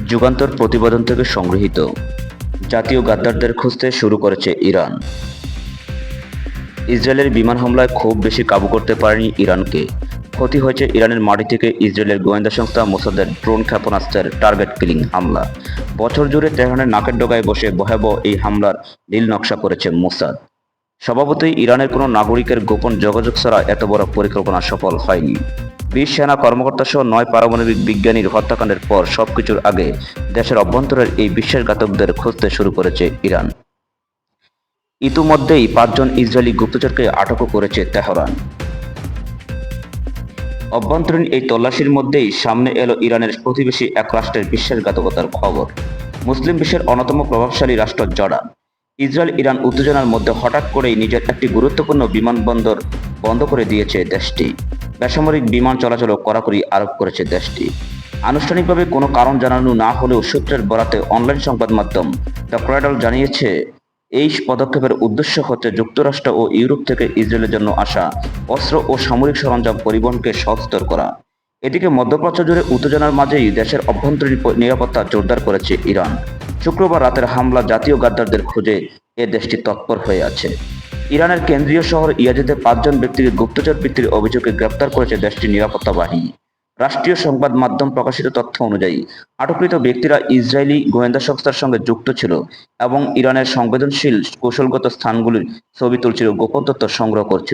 যুগান্তর প্রতিবেদন থেকে সংগৃহীত। জাতীয় গাদ্দারদের খুঁজতে শুরু করেছে ইরান। ইসরায়েলের বিমান হামলায় খুব বেশি কাবু করতে পারেনি ইরানকে। ক্ষতি হয়েছে ইরানের মাটি থেকে ইসরায়েলের গোয়েন্দা সংস্থা মোসাদের ড্রোন ক্ষেপণাস্ত্রের টার্গেট কিলিং হামলা। বছর জুড়ে তেহরানের নাকের ডগায় বসে ভয়াবহ এই হামলার নীল নকশা করেছে মোসাদ। স্বভাবতই ইরানের কোনো নাগরিকের গোপন যোগাযোগ ছাড়া এত বড় পরিকল্পনা সফল হয়নি। 20 সেনা কর্মকর্তা সহ 9 পারমাণবিক বিজ্ঞানীর হত্যাকাণ্ডের পর সবকিছুর আগে দেশের অভ্যন্তরের এই বিশ্বাসঘাতকদের খুঁজতে শুরু করেছে ইরান। ইতিমধ্যেই 5 জন ইসরায়েলি গুপ্তচরকে আটকও করেছে তেহরান। অভ্যন্তরীণ এই তল্লাশির মধ্যেই সামনে এলো ইরানের প্রতিবেশী এক রাষ্ট্রের বিশ্বাসঘাতকতার খবর। মুসলিম বিশ্বের অন্যতম প্রভাবশালী রাষ্ট্র জর্ডান। ইসরায়েল ইরান উত্তেজনার মধ্যে হঠাৎ করেই নিজের একটি গুরুত্বপূর্ণ বিমানবন্দর বন্ধ করে দিয়েছে দেশটি। বেসামরিক বিমান চলাচলও কড়াকড়ি আরোপ করেছে দেশটি। আনুষ্ঠানিকভাবে কোনো কারণ জানানো না হলেও সূত্রের বরাতে অনলাইন সংবাদ মাধ্যম দ্য ক্রডল জানিয়েছে, এই পদক্ষেপের উদ্দেশ্য হচ্ছে যুক্তরাষ্ট্র ও ইউরোপ থেকে ইসরায়েলের জন্য আসা অস্ত্র ও সামরিক সরঞ্জাম পরিবহনকে সহজতর করা। এদিকে মধ্যপ্রাচ্য জুড়ে উত্তেজনার মাঝেই দেশের অভ্যন্তরীণ নিরাপত্তা জোরদার করেছে ইরান। শুক্রবার রাতের হামলা জাতীয় গাদ্দারদের খুঁজে এ দেশটি তৎপর হয়ে আছে। ইরানের কেন্দ্রীয় শহর ইয়াজিদে 5 জন ব্যক্তিকে গুপ্তচর বৃত্তির অভিযোগে গ্রেপ্তার করেছে দেশটির নিরাপত্তা বাহিনী। রাষ্ট্রীয় সংবাদ মাধ্যম প্রকাশিত তথ্য অনুযায়ী আটককৃত ব্যক্তিরা ইসরায়েলি গোয়েন্দা সংস্থার সঙ্গে যুক্ত ছিল এবং ইরানের সংবেদনশীল কৌশলগত স্থানগুলির ছবি তুলছিল, গোপন তথ্য সংগ্রহ করছিল।